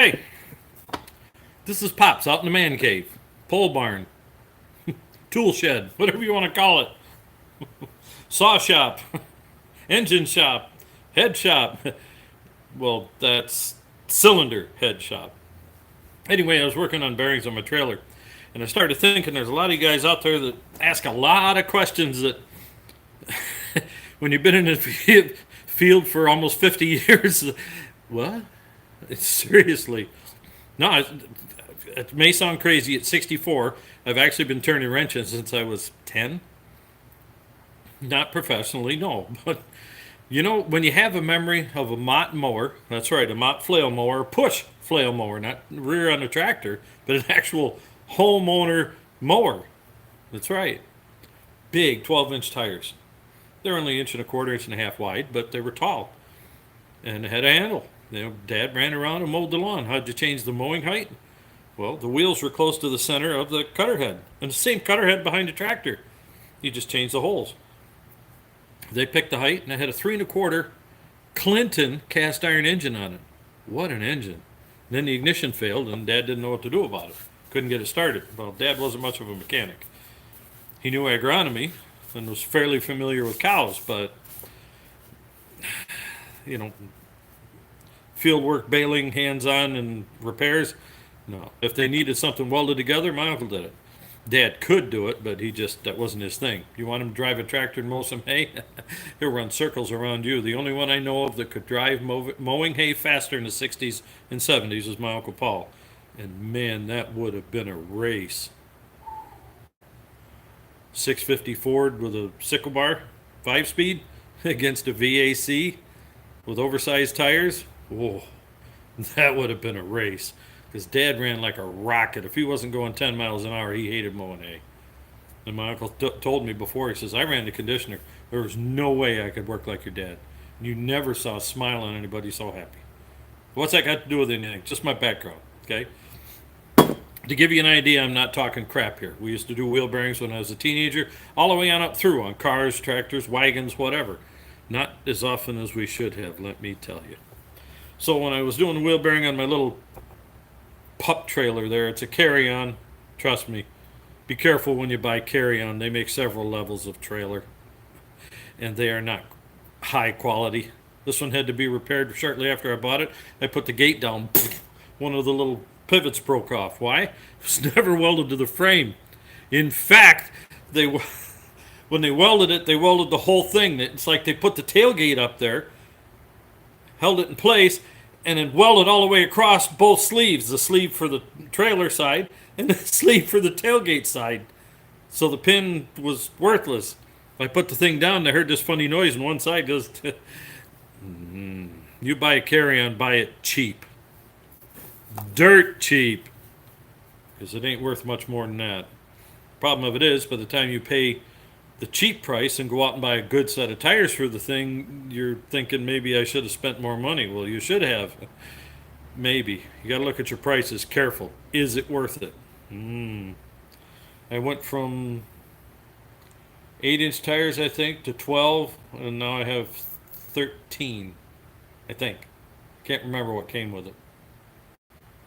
Hey, this is Pops out in the man cave, pole barn, tool shed, whatever you want to call it, saw shop, engine shop, head shop. Well, that's cylinder head shop. Anyway, I was working on bearings on my trailer, and I started thinking there's a lot of you guys out there that ask a lot of questions that when you've been in the field for almost 50 years, what? Seriously. No, it may sound crazy. At 64, I've actually been turning wrenches since I was 10. Not professionally, no. But you know, when you have a memory of a Mott mower, that's right, a Mott flail mower, push flail mower, not rear on a tractor, but an actual homeowner mower. That's right. Big 12-inch tires. They're only an inch and a quarter, inch and a half wide, but they were tall and they had a handle. You know, Dad ran around and mowed the lawn. How'd you change the mowing height? Well, the wheels were close to the center of the cutter head, and the same cutter head behind the tractor. You just changed the holes. They picked the height, and I had a 3 1/4 Clinton cast iron engine on it. What an engine! Then the ignition failed, and Dad didn't know what to do about it. Couldn't get it started. Well, Dad wasn't much of a mechanic. He knew agronomy and was fairly familiar with cows, but you know, field work, baling, hands-on, and repairs. No. If they needed something welded together, my uncle did it. Dad could do it, but that wasn't his thing. You want him to drive a tractor and mow some hay? He'll run circles around you. The only one I know of that could drive mowing hay faster in the 60s and 70s was my Uncle Paul. And man, that would have been a race. 650 Ford with a sickle bar, 5-speed, against a VAC with oversized tires. Whoa, that would have been a race. Because Dad ran like a rocket. If he wasn't going 10 miles an hour, he hated mowing hay. And my uncle told me before, he says, I ran the conditioner. There was no way I could work like your dad. You never saw a smile on anybody so happy. What's that got to do with anything? Just my background, okay? To give you an idea, I'm not talking crap here. We used to do wheel bearings when I was a teenager, all the way on up through on cars, tractors, wagons, whatever. Not as often as we should have, let me tell you. So when I was doing the wheel bearing on my little pup trailer there, it's a carry-on. Trust me, be careful when you buy carry-on. They make several levels of trailer, and they are not high quality. This one had to be repaired shortly after I bought it. I put the gate down. One of the little pivots broke off. Why? It was never welded to the frame. In fact, when they welded it, they welded the whole thing. It's like they put the tailgate up there, held it in place, and then welded all the way across both sleeves, the sleeve for the trailer side and the sleeve for the tailgate side. So the pin was worthless. I put the thing down, I heard this funny noise, and one side goes, you buy a carry-on, buy it cheap. Dirt cheap. Because it ain't worth much more than that. Problem of it is, by the time you pay the cheap price and go out and buy a good set of tires for the thing, you're thinking maybe I should have spent more money. Well, you should have. Maybe. You got to look at your prices. Careful. Is it worth it? I went from 8-inch tires, I think, to 12, and now I have 13, I think. Can't remember what came with it.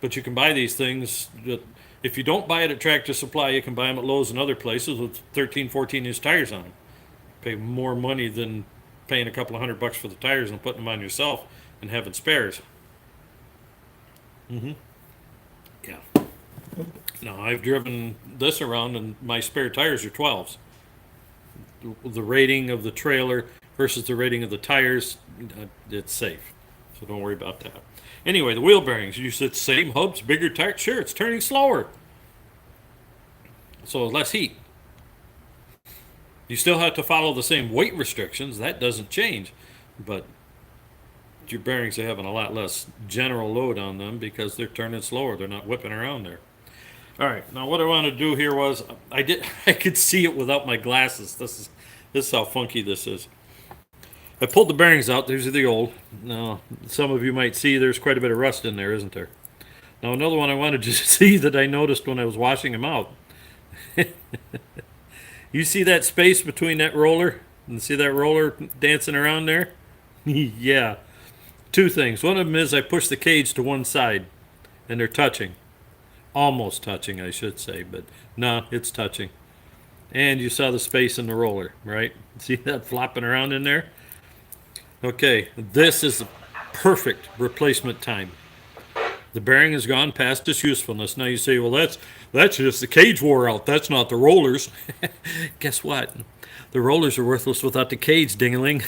But you can buy these things. If you don't buy it at Tractor Supply, you can buy them at Lowe's and other places with 13, 14-inch tires on them. Pay more money than paying a couple of $100 for the tires and putting them on yourself and having spares. Yeah. Now, I've driven this around, and my spare tires are 12s. The rating of the trailer versus the rating of the tires, it's safe. So don't worry about that. Anyway, the wheel bearings, you said same hubs, bigger tires. Sure, it's turning slower. So less heat. You still have to follow the same weight restrictions. That doesn't change. But your bearings are having a lot less general load on them because they're turning slower. They're not whipping around there. All right, now what I want to do here was, I could see it without my glasses. This is how funky this is. I pulled the bearings out. These are the old. Now, some of you might see there's quite a bit of rust in there, isn't there? Now, another one I wanted you to see that I noticed when I was washing them out. You see that space between that roller? And see that roller dancing around there? Yeah. Two things. One of them is I pushed the cage to one side. and they're touching. Almost touching, I should say, but no, it's touching. And you saw the space in the roller, right? See that flopping around in there? Okay, this is the perfect replacement time. The bearing has gone past its usefulness. Now you say, well, that's just the cage wore out. That's not the rollers. Guess what? The rollers are worthless without the cage, dingling.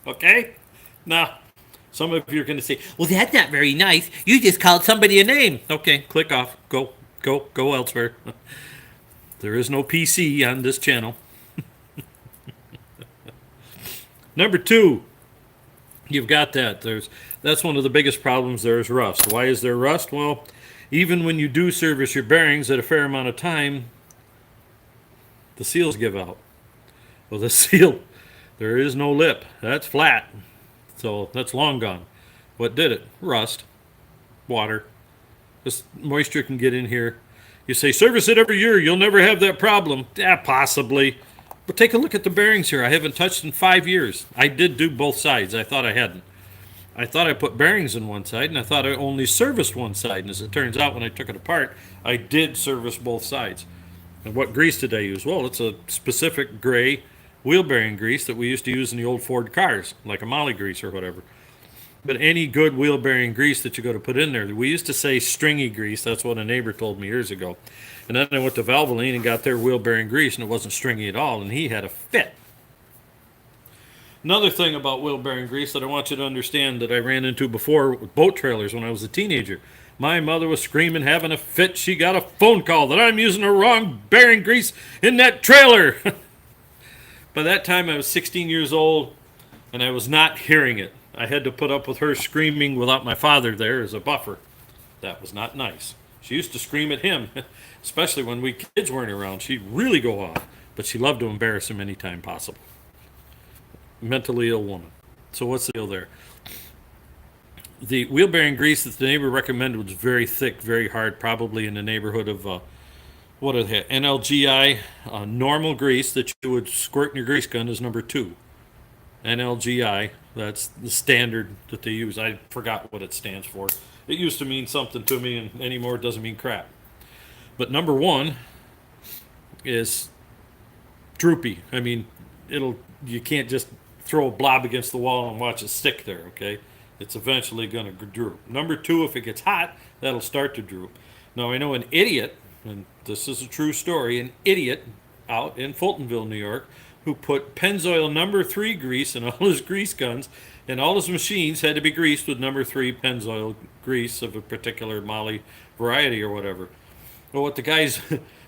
Okay? Now, some of you are going to say, well, that's not very nice. You just called somebody a name. Okay, click off. Go elsewhere. There is no PC on this channel. Number two, you've got that. That's one of the biggest problems. There is rust. Why is there rust? Well, even when you do service your bearings at a fair amount of time, the seals give out. Well, the seal, there is no lip. That's flat. So that's long gone. What did it? Rust. Water. This moisture can get in here. You say, service it every year. You'll never have that problem. Yeah, possibly. But take a look at the bearings here. I haven't touched in 5 years. I did do both sides. I thought I hadn't. I thought I put bearings in one side, and I thought I only serviced one side. And as it turns out, when I took it apart, I did service both sides. And what grease did I use? Well, it's a specific gray wheel bearing grease that we used to use in the old Ford cars, like a molly grease or whatever. But any good wheel bearing grease that you go to put in there, we used to say stringy grease. That's what a neighbor told me years ago. And then I went to Valvoline and got their wheel bearing grease, and it wasn't stringy at all, and he had a fit. Another thing about wheel bearing grease that I want you to understand that I ran into before with boat trailers when I was a teenager. My mother was screaming, having a fit. She got a phone call that I'm using the wrong bearing grease in that trailer. By that time, I was 16 years old, and I was not hearing it. I had to put up with her screaming without my father there as a buffer. That was not nice. She used to scream at him, especially when we kids weren't around. She'd really go off, but she loved to embarrass him anytime possible. Mentally ill woman. So what's the deal there? The wheel bearing grease that the neighbor recommended was very thick, very hard, probably in the neighborhood of, what are they? NLGI, normal grease that you would squirt in your grease gun is number 2. NLGI, that's the standard that they use. I forgot what it stands for. It used to mean something to me, and anymore it doesn't mean crap. But number 1 is droopy. I mean, you can't just throw a blob against the wall and watch it stick there, okay? It's eventually going to droop. Number 2, if it gets hot, that'll start to droop. Now, I know an idiot, and this is a true story, an idiot out in Fultonville, New York, who put Pennzoil number 3 grease in all his grease guns, and all his machines had to be greased with number 3 Pennzoil grease of a particular Molly variety or whatever. Well, what the guys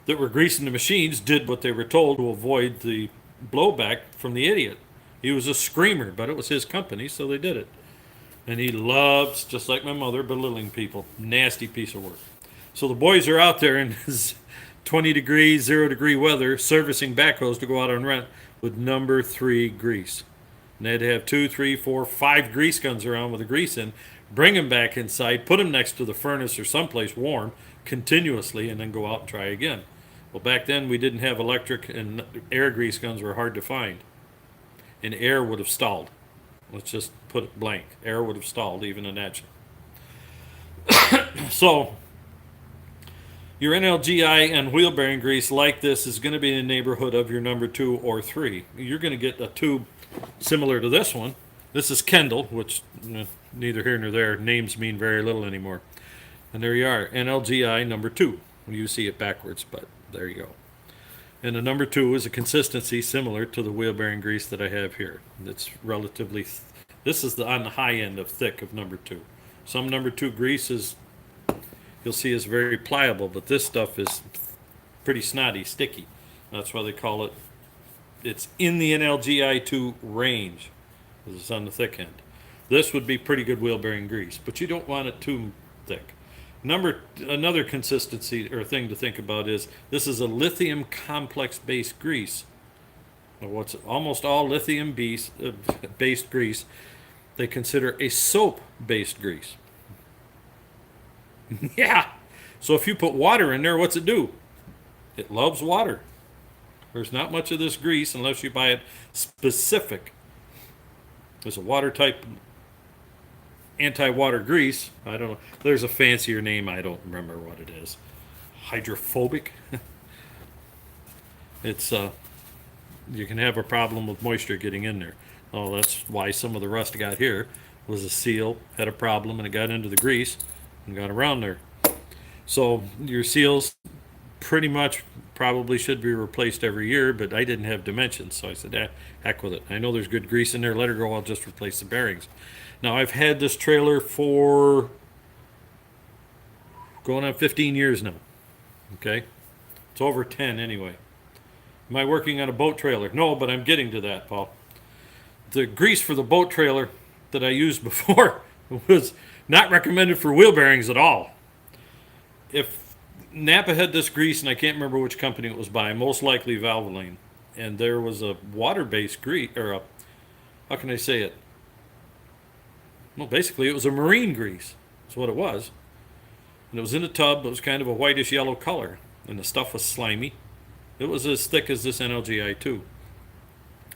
that were greasing the machines did what they were told to avoid the blowback from the idiot. He was a screamer, but it was his company, so they did it. And he loves, just like my mother, belittling people. Nasty piece of work. So the boys are out there in his 20 degrees, 0 degree weather, servicing backhoes to go out on rent with number 3 grease. And they'd have 2, 3, 4, 5 grease guns around with the grease in, bring them back inside, put them next to the furnace or someplace warm continuously, and then go out and try again. Well, back then we didn't have electric, and air grease guns were hard to find. And air would have stalled. Let's just put it blank. Air would have stalled, even in that. So, your NLGI and wheel bearing grease like this is going to be in the neighborhood of your number 2 or 3. You're going to get a tube similar to this one. This is Kendall, which neither here nor there. Names mean very little anymore. And there you are, NLGI number 2. You see it backwards, but there you go. And the number 2 is a consistency similar to the wheel bearing grease that I have here. It's relatively, this is on the high end of thick of number 2. Some number 2 grease is, you'll see, is very pliable, but this stuff is pretty snotty, sticky. That's why they call it, it's in the NLGI2 range. It's on the thick end. This would be pretty good wheel bearing grease, but you don't want it too thick. Another consistency or thing to think about is this is a lithium complex based grease. What's almost all lithium based grease they consider a soap based grease. Yeah. So if you put water in there, what's it do? It loves water. There's not much of this grease unless you buy it specific. There's a water type anti-water grease. I don't know. There's a fancier name. I don't remember what it is. Hydrophobic. It's you can have a problem with moisture getting in there. Oh, that's why some of the rust got here was a seal had a problem and it got into the grease and got around there. So your seals pretty much probably should be replaced every year, but I didn't have dimensions, so I said, heck with it. I know there's good grease in there. Let her go. I'll just replace the bearings. Now I've had this trailer for going on 15 years now. Okay, it's over 10 anyway. Am I working on a boat trailer? No, but I'm getting to that, Paul. The grease for the boat trailer that I used before was not recommended for wheel bearings at all. If Napa had this grease, and I can't remember which company it was by, most likely Valvoline, and there was a water-based grease, or a, how can I say it? Well, basically it was a marine grease. That's what it was. And it was in a tub. It was kind of a whitish yellow color, and the stuff was slimy. It was as thick as this NLGI2.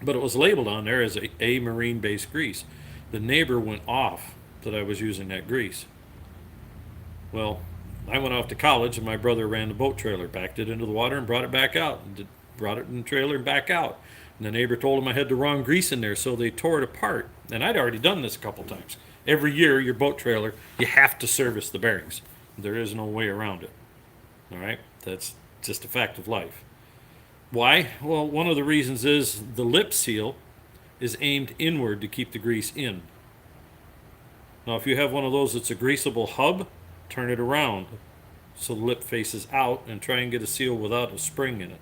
But it was labeled on there as a marine-based grease. The neighbor went off that I was using that grease. Well, I went off to college, and my brother ran the boat trailer, backed it into the water, and brought it back out. And brought it in the trailer and back out. And the neighbor told him I had the wrong grease in there, so they tore it apart. And I'd already done this a couple times. Every year, your boat trailer, you have to service the bearings. There is no way around it. All right? That's just a fact of life. Why? Well, one of the reasons is the lip seal is aimed inward to keep the grease in. Now, if you have one of those that's a greasable hub, turn it around so the lip faces out and try and get a seal without a spring in it.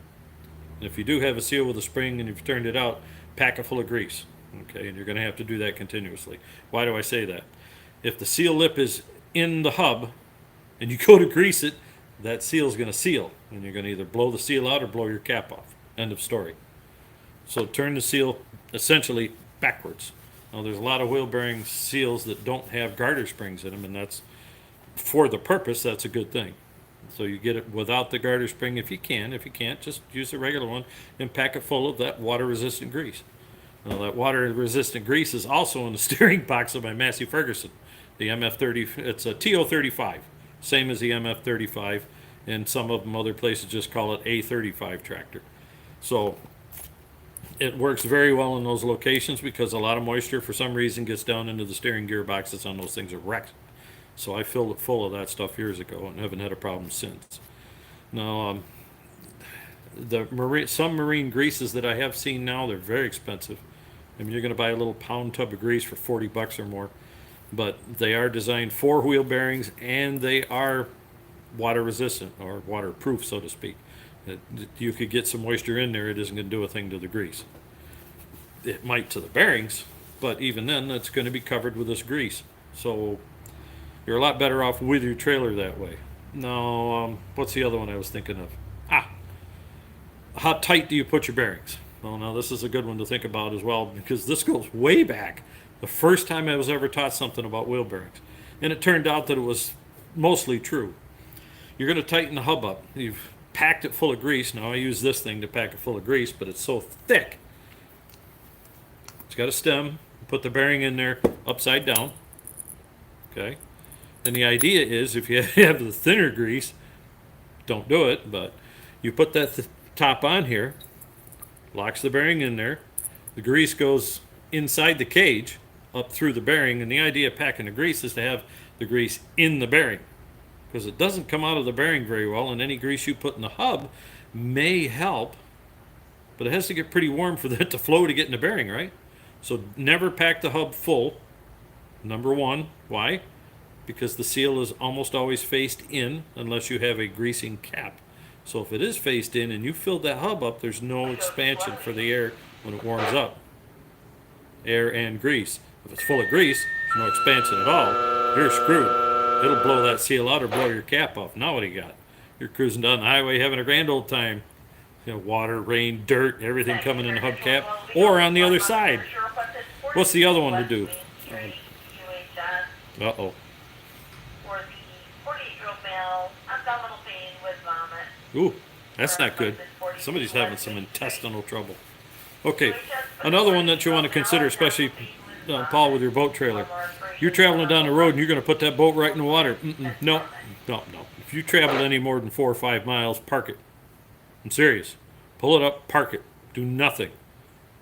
And if you do have a seal with a spring and you've turned it out, pack it full of grease. Okay, and you're going to have to do that continuously. Why do I say that? If the seal lip is in the hub and you go to grease it, that seal is going to seal, and you're going to either blow the seal out or blow your cap off. End of story. So turn the seal essentially backwards. Now there's a lot of wheel bearing seals that don't have garter springs in them, and that's for the purpose. That's a good thing. So you get it without the garter spring if you can. If you can't, just use the regular one and pack it full of that water-resistant grease. Now that water-resistant grease is also in the steering box of my Massey Ferguson, the MF30. It's a TO35, same as the MF35, and some of them other places just call it A35 tractor. So it works very well in those locations because a lot of moisture for some reason gets down into the steering gearboxes on those things are wrecked. So I filled it full of that stuff years ago and haven't had a problem since. Now, some marine greases that I have seen now, they're very expensive. I mean, you're going to buy a little pound tub of grease for $40 or more, but they are designed for wheel bearings and they are water resistant or waterproof, so to speak. You could get some moisture in there, it isn't going to do a thing to the grease. It might to the bearings, but even then, that's going to be covered with this grease. So you're a lot better off with your trailer that way. Now, what's the other one I was thinking of? How tight do you put your bearings? Well, now this is a good one to think about as well because this goes way back. The first time I was ever taught something about wheel bearings. And it turned out that it was mostly true. You're going to tighten the hub up. You've packed it full of grease. Now I use this thing to pack it full of grease, but it's so thick. It's got a stem. Put the bearing in there upside down. Okay. And the idea is if you have the thinner grease, don't do it, but you put that top on here, locks the bearing in there. The grease goes inside the cage up through the bearing, and the idea of packing the grease is to have the grease in the bearing because it doesn't come out of the bearing very well, and any grease you put in the hub may help, but it has to get pretty warm for that to flow to get in the bearing, right? So never pack the hub full. Number one. Why? Because the seal is almost always faced in unless you have a greasing cap. So if it is faced in and you filled that hub up, there's no expansion for the air when it warms up. Air and grease. If it's full of grease, there's no expansion at all. You're screwed. It'll blow that seal out or blow your cap off. Now what do you got? You're cruising down the highway having a grand old time. You know, water, rain, dirt, everything coming in the hubcap. Or on the other side. What's the other one to do? Uh-oh. For the 48-year-old male, abdominal pain with vomit. Ooh, that's not good. Somebody's having some intestinal trouble. Okay, another one that you want to consider, especially, Paul, with your boat trailer. You're traveling down the road and you're going to put that boat right in the water. No. If you travel any more than 4 or 5 miles, park it. I'm serious. Pull it up, park it. Do nothing.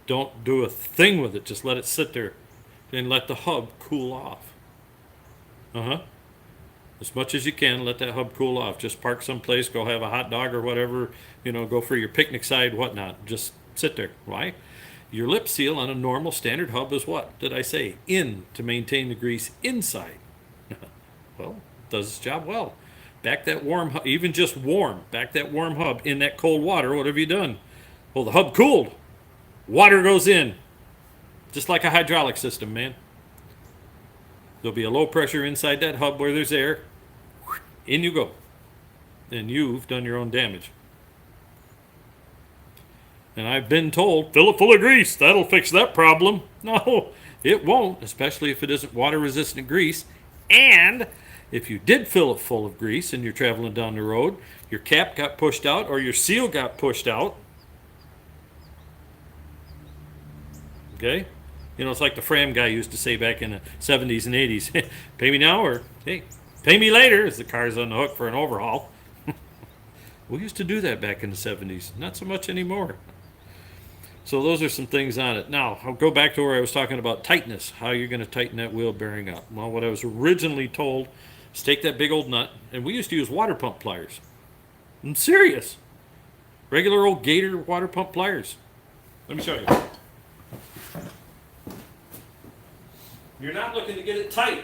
Don't do a thing with it. Just let it sit there and let the hub cool off. As much as you can, let that hub cool off. Just park someplace, go have a hot dog or whatever, go for your picnic side, whatnot. Just sit there. Why? Your lip seal on a normal standard hub is what? Did I say? In, to maintain the grease inside. Well, it does its job well. Back that warm hub, even just warm, back that warm hub in that cold water. What have you done? Well, the hub cooled. Water goes in. Just like a hydraulic system, man. There'll be a low pressure inside that hub where there's air. In you go. And you've done your own damage. And I've been told, fill it full of grease. That'll fix that problem. No, it won't, especially if it isn't water-resistant grease. And if you did fill it full of grease and you're traveling down the road, your cap got pushed out or your seal got pushed out. Okay? It's like the Fram guy used to say back in the 70s and 80s. Pay me now or, hey, pay me later as the car's on the hook for an overhaul. We used to do that back in the 70s. Not so much anymore. So those are some things on it. Now, I'll go back to where I was talking about tightness, how you're going to tighten that wheel bearing up. Well, what I was originally told is take that big old nut, and we used to use water pump pliers. I'm serious. Regular old Gator water pump pliers. Let me show you. You're not looking to get it tight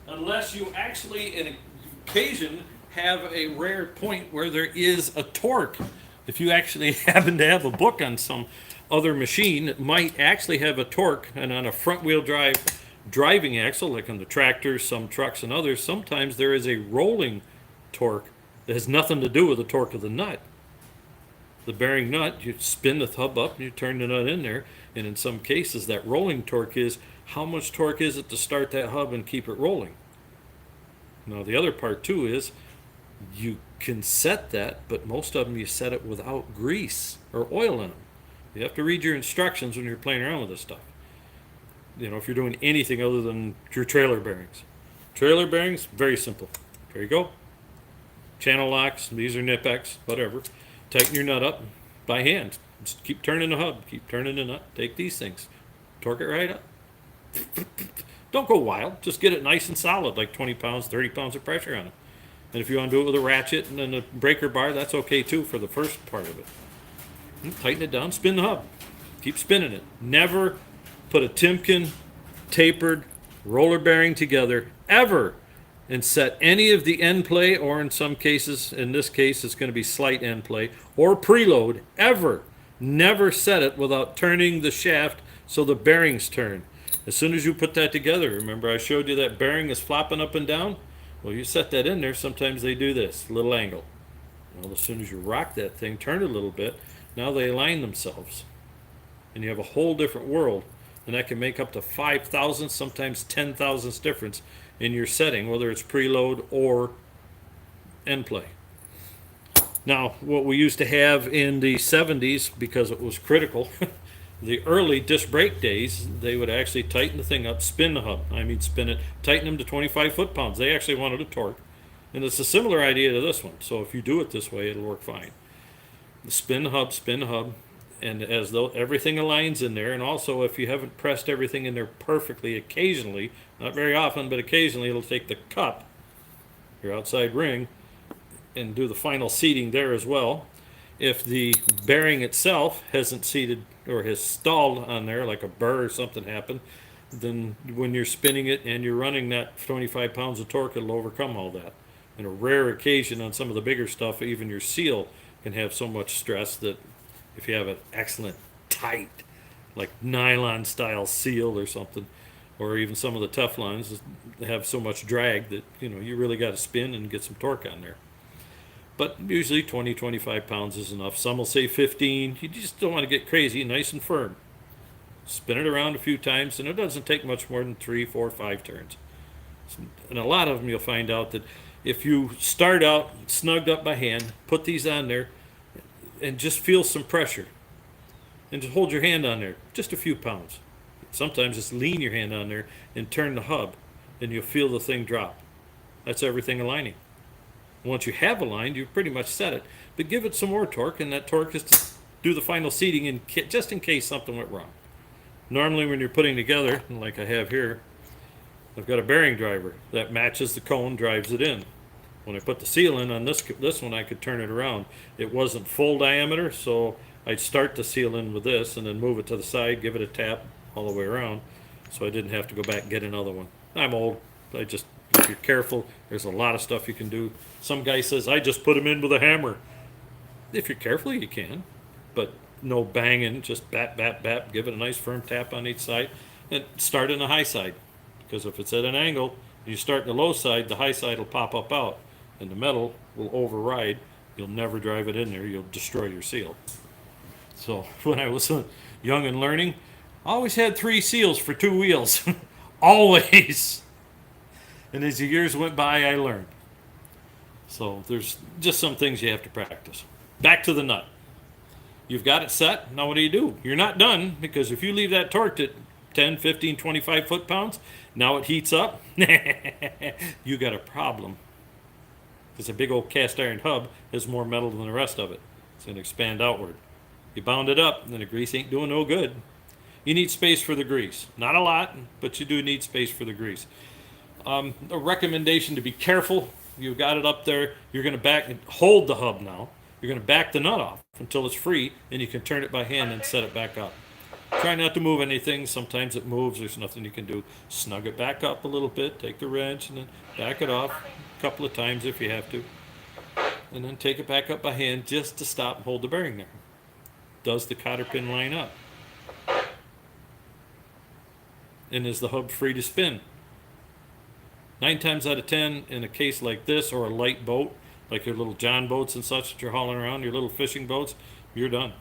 unless you actually, in occasion, have a rare point where there is a torque. If you actually happen to have a book on some other machine that might actually have a torque, and on a front wheel drive driving axle, like on the tractors, some trucks and others, sometimes there is a rolling torque that has nothing to do with the torque of the nut. The bearing nut, you spin the hub up and you turn the nut in there, and in some cases that rolling torque is how much torque is it to start that hub and keep it rolling. Now the other part too is you can set that, but most of them you set it without grease or oil in them. You have to read your instructions when you're playing around with this stuff. If you're doing anything other than your trailer bearings. Trailer bearings, very simple. There you go. Channel locks, these are Nipex, whatever. Tighten your nut up by hand. Just keep turning the hub, keep turning the nut. Take these things, torque it right up. Don't go wild, just get it nice and solid, like 20 pounds, 30 pounds of pressure on it. And if you want to do it with a ratchet and then a breaker bar, that's okay too for the first part of it. Tighten it down, spin the hub. Keep spinning it. Never put a Timken tapered roller bearing together, ever, and set any of the end play, or in some cases, in this case, it's going to be slight end play, or preload, ever. Never set it without turning the shaft so the bearings turn. As soon as you put that together, remember I showed you that bearing is flopping up and down? Well, you set that in there, sometimes they do this, little angle. Well, as soon as you rock that thing, turn it a little bit, now they align themselves. And you have a whole different world, and that can make up to 5,000, sometimes 10 thousandths difference in your setting, whether it's preload or end play. Now, what we used to have in the 70s, because it was critical, the early disc brake days, they would actually tighten the thing up, spin the hub. I mean, spin it, tighten them to 25 foot-pounds. They actually wanted a torque. And it's a similar idea to this one. So if you do it this way, it'll work fine. Spin the hub, and as though everything aligns in there. And also, if you haven't pressed everything in there perfectly, occasionally, not very often, but occasionally, it'll take the cup, your outside ring, and do the final seating there as well. If the bearing itself hasn't seated or has stalled on there, like a burr or something happened, then when you're spinning it and you're running that 25 pounds of torque, it'll overcome all that. In a rare occasion on some of the bigger stuff, even your seal can have so much stress that if you have an excellent tight, like nylon style seal or something, or even some of the Teflons have so much drag that you really got to spin and get some torque on there. But usually 20, 25 pounds is enough. Some will say 15. You just don't want to get crazy, nice and firm. Spin it around a few times, and it doesn't take much more than 3, 4, 5 turns. And a lot of them you'll find out that if you start out snugged up by hand, put these on there, and just feel some pressure. And just hold your hand on there, just a few pounds. Sometimes just lean your hand on there and turn the hub, and you'll feel the thing drop. That's everything aligning. Once you have aligned, you've pretty much set it. But give it some more torque, and that torque is to do the final seating just in case something went wrong. Normally when you're putting together, like I have here, I've got a bearing driver that matches the cone, drives it in. When I put the seal in on this one, I could turn it around. It wasn't full diameter, so I'd start the seal in with this and then move it to the side, give it a tap all the way around, so I didn't have to go back and get another one. I'm old. If you're careful, there's a lot of stuff you can do. Some guy says, I just put them in with a hammer. If you're careful, you can, but no banging, just bap, bap, bap, give it a nice firm tap on each side, and start in the high side. Because if it's at an angle, you start in the low side, the high side will pop up out, and the metal will override. You'll never drive it in there. You'll destroy your seal. So when I was young and learning, I always had 3 seals for 2 wheels. Always. And as the years went by, I learned. So there's just some things you have to practice. Back to the nut. You've got it set. Now what do? You're not done, because if you leave that torqued at 10, 15, 25 foot-pounds, now it heats up. You got a problem. Because a big old cast iron hub has more metal than the rest of it. It's going to expand outward. You bound it up, and the grease ain't doing no good. You need space for the grease. Not a lot, but you do need space for the grease. A recommendation to be careful. You've got it up there. You're going to back and hold the hub now. You're going to back the nut off until it's free, and you can turn it by hand and set it back up. Try not to move anything. Sometimes it moves. There's nothing you can do. Snug it back up a little bit. Take the wrench and then back it off a couple of times if you have to. And then take it back up by hand just to stop and hold the bearing there. Does the cotter pin line up? And is the hub free to spin? 9 times out of 10, in a case like this, or a light boat, like your little John boats and such that you're hauling around, your little fishing boats, you're done.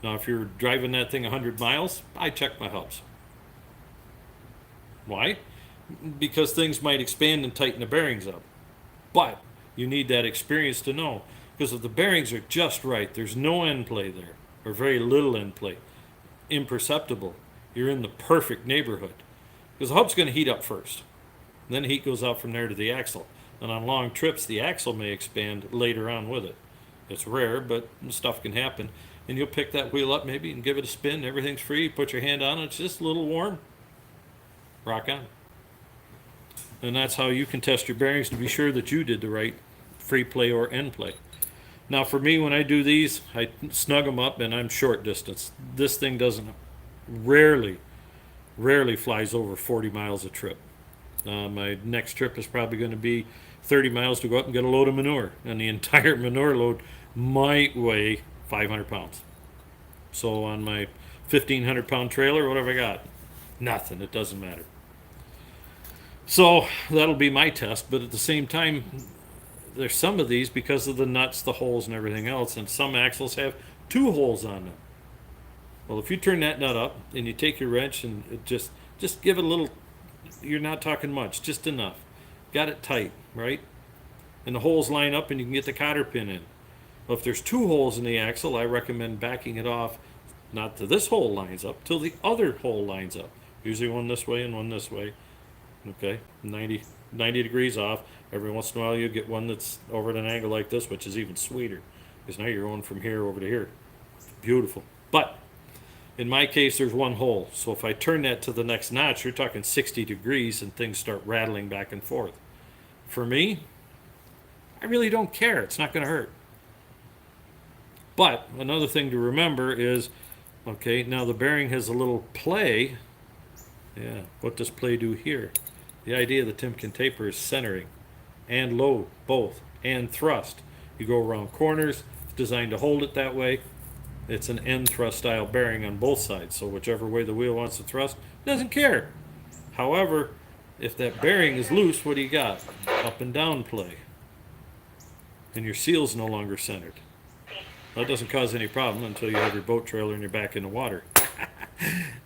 Now, if you're driving that thing 100 miles, I check my hubs. Why? Because things might expand and tighten the bearings up. But you need that experience to know. Because if the bearings are just right, there's no end play there, or very little end play, imperceptible, you're in the perfect neighborhood. Because the hub's going to heat up first. Then heat goes out from there to the axle. And on long trips, the axle may expand later on with it. It's rare, but stuff can happen. And you'll pick that wheel up maybe and give it a spin. Everything's free. Put your hand on it. It's just a little warm. Rock on. And that's how you can test your bearings to be sure that you did the right free play or end play. Now for me, when I do these, I snug them up and I'm short distance. This thing doesn't, rarely flies over 40 miles a trip. My next trip is probably going to be 30 miles to go up and get a load of manure. And the entire manure load might weigh 500 pounds. So on my 1,500 pound trailer, what have I got? Nothing. It doesn't matter. So that'll be my test. But at the same time, there's some of these, because of the nuts, the holes, and everything else, and some axles have 2 holes on them. Well, if you turn that nut up and you take your wrench and it just give it a little, you're not talking much, just enough. Got it tight, right? And the holes line up and you can get the cotter pin in. Well, if there's 2 holes in the axle, I recommend backing it off, not till this hole lines up, till the other hole lines up. Usually one this way and one this way. Okay, 90 degrees off. Every once in a while you get one that's over at an angle like this, which is even sweeter, because now you're going from here over to here. Beautiful. But in my case, there's 1 hole. So if I turn that to the next notch, you're talking 60 degrees and things start rattling back and forth. For me, I really don't care. It's not going to hurt. But another thing to remember is, okay, now the bearing has a little play. Yeah, what does play do here? The idea of the Timken taper is centering and load, both, and thrust. You go around corners, it's designed to hold it that way. It's an end thrust style bearing on both sides, so whichever way the wheel wants to thrust, doesn't care. However, if that bearing is loose, what do you got? Up and down play. And your seal's no longer centered. That doesn't cause any problem until you have your boat trailer and you're back in the water.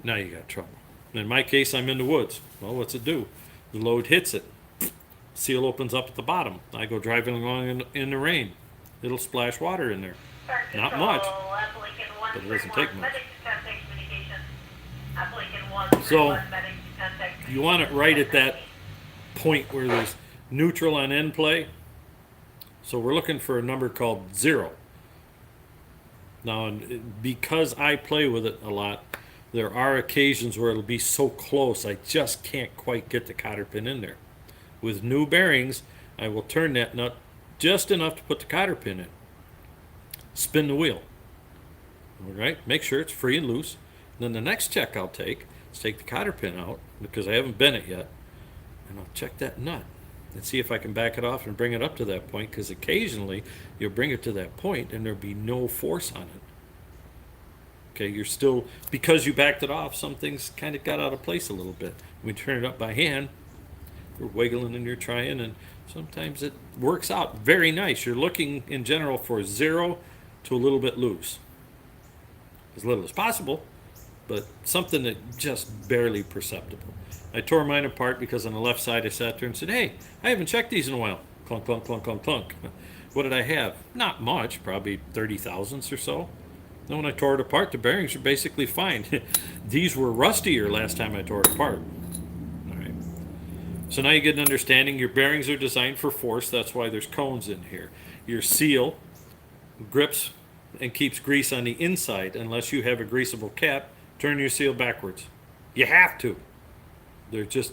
Now you got trouble. In my case, I'm in the woods. Well, what's it do? The load hits it. Seal opens up at the bottom. I go driving along in the rain. It'll splash water in there. Not much, but it doesn't take much. So you want it right at that point where there's neutral on end play. So we're looking for a number called 0. Now, because I play with it a lot, there are occasions where it'll be so close I just can't quite get the cotter pin in there. With new bearings, I will turn that nut just enough to put the cotter pin in. Spin the wheel. All right, make sure it's free and loose. And then the next check I'll take is take the cotter pin out, because I haven't bent it yet, and I'll check that nut and see if I can back it off and bring it up to that point, because occasionally you'll bring it to that point and there'll be no force on it. Okay, you're still, because you backed it off, some things kind of got out of place a little bit. When you turn it up by hand, you're wiggling and you're trying, and sometimes it works out very nice. You're looking in general for 0 to a little bit loose. As little as possible, but something that just barely perceptible. I tore mine apart because on the left side I sat there and said, hey, I haven't checked these in a while. Clunk, clunk, clunk, clunk, clunk. What did I have? Not much, probably 30 thousandths or so. Then when I tore it apart, the bearings are basically fine. These were rustier last time I tore it apart. All right. So now you get an understanding. Your bearings are designed for force. That's why there's cones in here. Your seal grips and keeps grease on the inside. Unless you have a greasable cap, turn your seal backwards. You have to.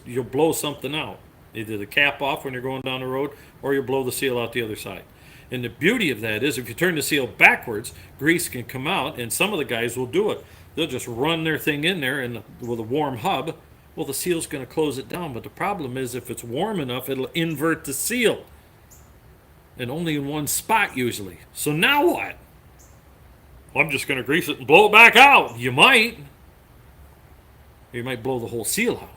You'll blow something out. Either the cap off when you're going down the road, or you'll blow the seal out the other side. And the beauty of that is if you turn the seal backwards, grease can come out, and some of the guys will do it. They'll just run their thing in there and with a warm hub. Well, the seal's going to close it down, but the problem is if it's warm enough, it'll invert the seal. And only in one spot usually. So now what? I'm just going to grease it and blow it back out. You might. You might blow the whole seal out.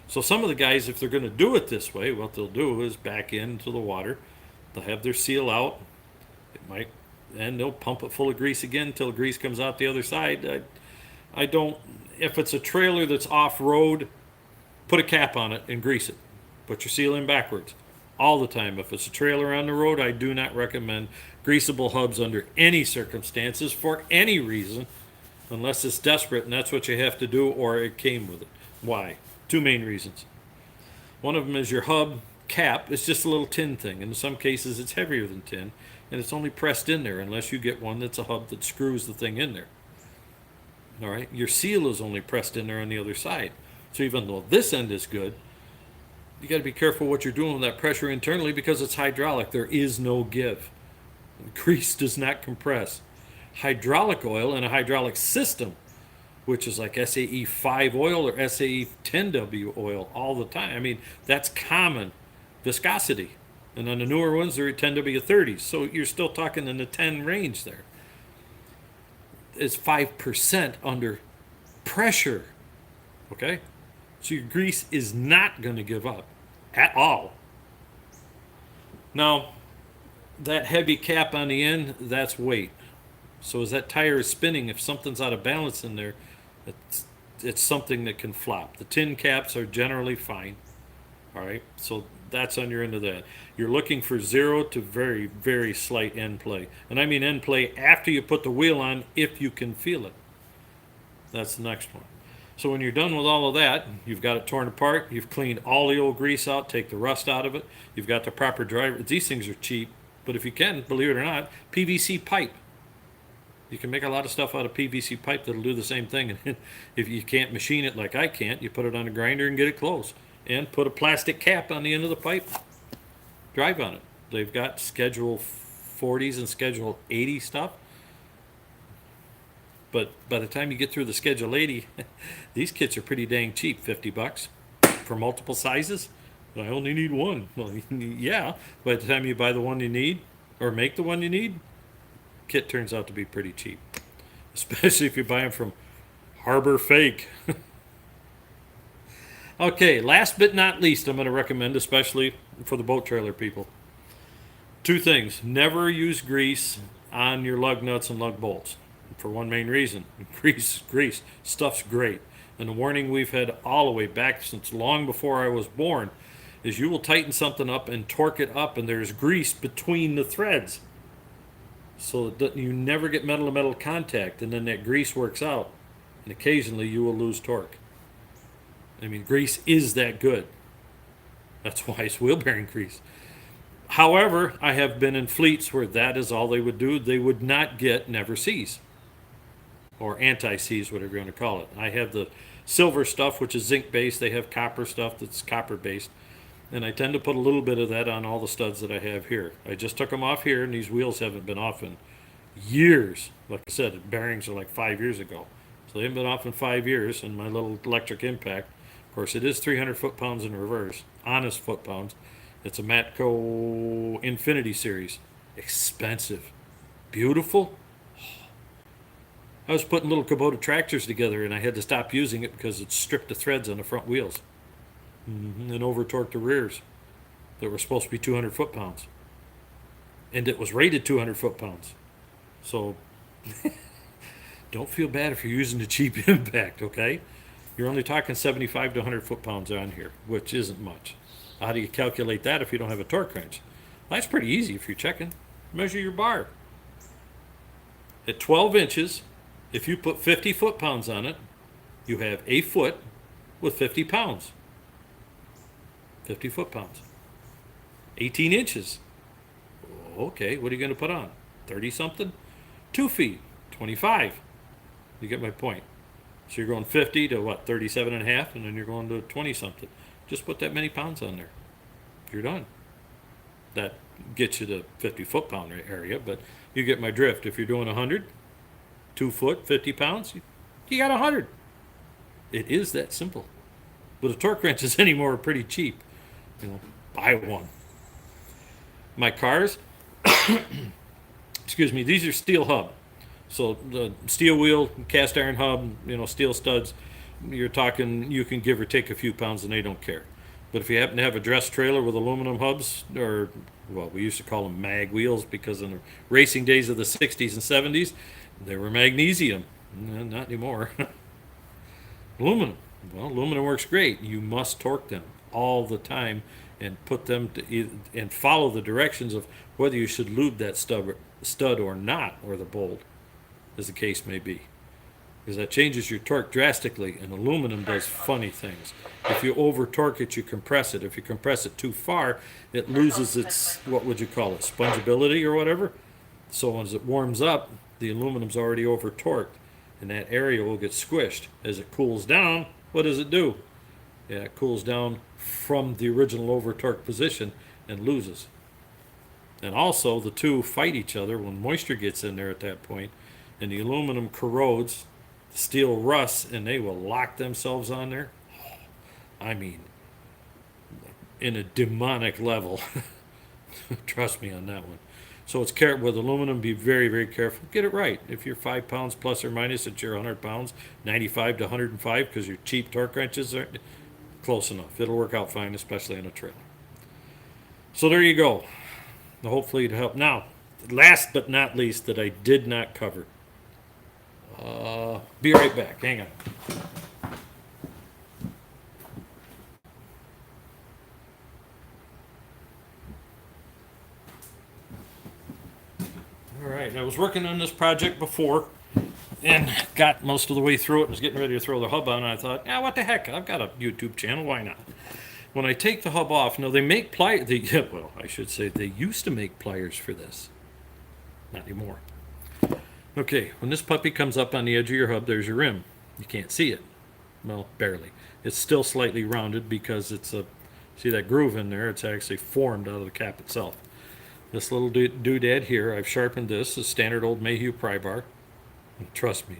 So some of the guys, if they're going to do it this way, what they'll do is back into the water. They'll have their seal out. And they'll pump it full of grease again until grease comes out the other side. I don't, if it's a trailer that's off-road, put a cap on it and grease it. Put your seal in backwards. All the time. If it's a trailer on the road, I do not recommend greasable hubs under any circumstances for any reason, unless it's desperate and that's what you have to do, or it came with it. Why? Two main reasons. One of them is your hub cap is just a little tin thing. In some cases, it's heavier than tin, and it's only pressed in there unless you get one that's a hub that screws the thing in there. All right? Your seal is only pressed in there on the other side. So even though this end is good, you got to be careful what you're doing with that pressure internally, because it's hydraulic. There is no give. Grease does not compress. Hydraulic oil in a hydraulic system, which is like SAE 5 oil or SAE 10W oil all the time. I mean, that's common viscosity. And on the newer ones, they're at 10W30. So you're still talking in the 10 range there. It's 5% under pressure. Okay? So your grease is not going to give up at all. Now, that heavy cap on the end, that's weight. So as that tire is spinning, if something's out of balance in there, it's something that can flop. The tin caps are generally fine. All right, so that's on your end of that. You're looking for 0 to very, very slight end play. And I mean end play after you put the wheel on, if you can feel it. That's the next one. So when you're done with all of that, you've got it torn apart, you've cleaned all the old grease out, take the rust out of it, you've got the proper driver. These things are cheap, but if you can, believe it or not, PVC pipe. You can make a lot of stuff out of PVC pipe that'll do the same thing. And if you can't machine it like I can't, you put it on a grinder and get it close. And put a plastic cap on the end of the pipe. Drive on it. They've got Schedule 40s and Schedule 80 stuff. But by the time you get through the Schedule 80, these kits are pretty dang cheap, $50 for multiple sizes. I only need one. Well, yeah, by the time you buy the one you need, or make the one you need, kit turns out to be pretty cheap. Especially if you buy them from Harbor Fake. Okay, last but not least, I'm going to recommend, especially for the boat trailer people, two things. Never use grease on your lug nuts and lug bolts. For one main reason, grease, stuff's great. And the warning we've had all the way back since long before I was born is you will tighten something up and torque it up, and there's grease between the threads. So that you never get metal-to-metal contact, and then that grease works out. And occasionally you will lose torque. I mean, grease is that good. That's why it's wheel bearing grease. However, I have been in fleets where that is all they would do. They would not get never seize or anti-seize, whatever you want to call it. I have the silver stuff, which is zinc based. They have copper stuff that's copper based. And I tend to put a little bit of that on all the studs that I have here. I just took them off here, and these wheels haven't been off in years. Like I said, the bearings are like 5 years ago. So they haven't been off in 5 years, and my little electric impact. Of course, it is 300 foot-pounds in reverse, honest foot-pounds. It's a Matco Infinity Series. Expensive. Beautiful. I was putting little Kubota tractors together, and I had to stop using it because it stripped the threads on the front wheels. And over-torqued the rears that were supposed to be 200 foot-pounds. And it was rated 200 foot-pounds. So, don't feel bad if you're using a cheap impact, okay? You're only talking 75 to 100 foot-pounds on here, which isn't much. How do you calculate that if you don't have a torque wrench? That's pretty easy if you're checking. Measure your bar. At 12 inches, if you put 50 foot-pounds on it, you have a foot with 50 pounds. 50 foot-pounds. 18 inches. Okay, what are you going to put on? 30-something? 2 feet. 25. You get my point. So you're going 50 to what, 37 and a half, and then you're going to 20-something. Just put that many pounds on there. You're done. That gets you to 50 foot-pound area, but you get my drift. If you're doing 100, 2 foot, 50 pounds, you got 100. It is that simple. But the torque wrenches anymore are pretty cheap. You know, buy one. My cars, excuse me, these are steel hub. So the steel wheel, cast iron hub, you know, steel studs, you're talking, you can give or take a few pounds and they don't care. But if you happen to have a dress trailer with aluminum hubs, or, well, we used to call them mag wheels because in the racing days of the 60s and 70s, they were magnesium. Not anymore. Aluminum. Well, aluminum works great. You must torque them all the time and put them to, and follow the directions of whether you should lube that stud or not, or the bolt, as the case may be. Because that changes your torque drastically, and aluminum does funny things. If you over torque it, you compress it. If you compress it too far, it loses its, what would you call it, spongibility or whatever. So as it warms up, the aluminum's already over torqued, and that area will get squished. As it cools down, what does it do? Yeah, it cools down from the original over torque position and loses. And also, the two fight each other when moisture gets in there at that point, and the aluminum corrodes, the steel rusts, and they will lock themselves on there. I mean, in a demonic level. Trust me on that one. So it's with aluminum, be very, very careful. Get it right. If you're 5 pounds plus or minus, it's your 100 pounds, 95 to 105, because your cheap torque wrenches are close enough. It'll work out fine, especially on a trailer. So there you go. Hopefully it helped. Now, last but not least, that I did not cover. Be right back. Hang on. All right. I was working on this project before and got most of the way through it and was getting ready to throw the hub on. And I thought, what the heck? I've got a YouTube channel. Why not? When I take the hub off, now they make pliers. Well, I should say they used to make pliers for this. Not anymore. Okay, when this puppy comes up on the edge of your hub, there's your rim. You can't see it. Well, barely. It's still slightly rounded because it's a, see that groove in there? It's actually formed out of the cap itself. This little doodad here, I've sharpened this, a standard old Mayhew pry bar. And trust me,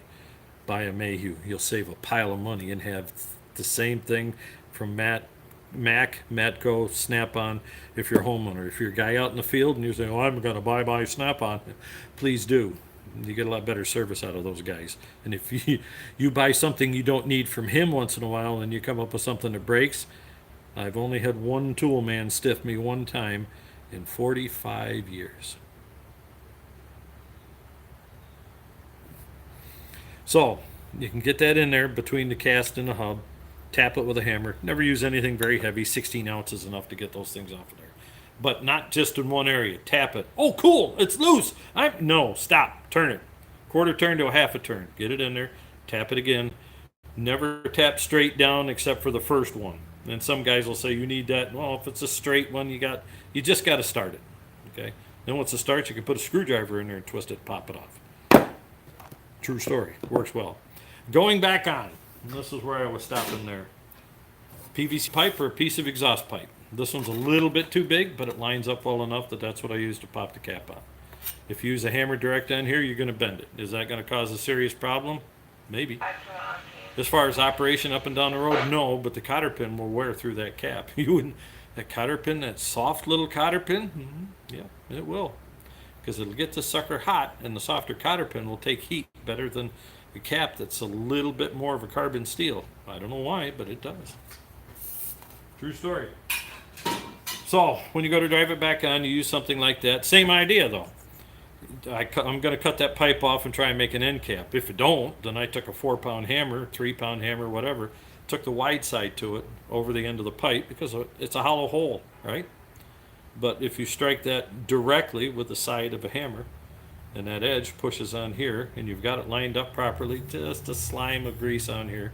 buy a Mayhew. You'll save a pile of money and have the same thing from Matco, Snap-on, if you're a homeowner. If you're a guy out in the field and you're saying, I'm going to buy Snap-on, please do. You get a lot better service out of those guys. And if you buy something you don't need from him once in a while and you come up with something that breaks, I've only had one tool man stiff me one time in 45 years. So you can get that in there between the cast and the hub. Tap it with a hammer. Never use anything very heavy. 16 ounces enough to get those things off of there. But not just in one area. Tap it. Oh, cool. It's loose. No, stop. Turn it. Quarter turn to a half a turn. Get it in there. tap it again. Never tap straight down except for the first one. And some guys will say you need that. Well, if it's a straight one, you just got to start it. Okay. Then once it starts, you can put a screwdriver in there and twist it, pop it off. True story. Works well. Going back on. And this is where I was stopping there. PVC pipe or a piece of exhaust pipe. This one's a little bit too big, but it lines up well enough that that's what I use to pop the cap on. If you use a hammer direct on here, you're going to bend it. Is that going to cause a serious problem? Maybe. As far as operation up and down the road, no, but the cotter pin will wear through that cap. You wouldn't, that cotter pin, that soft little cotter pin, yeah, it will. Because it'll get the sucker hot, and the softer cotter pin will take heat better than the cap that's a little bit more of a carbon steel. I don't know why, but it does. True story. So, when you go to drive it back on, you use something like that. Same idea, though. I'm going to cut that pipe off and try and make an end cap. If it don't, then I took a 4-pound hammer, 3-pound hammer, whatever, took the wide side to it over the end of the pipe because it's a hollow hole, right? But if you strike that directly with the side of a hammer and that edge pushes on here and you've got it lined up properly, just a slime of grease on here,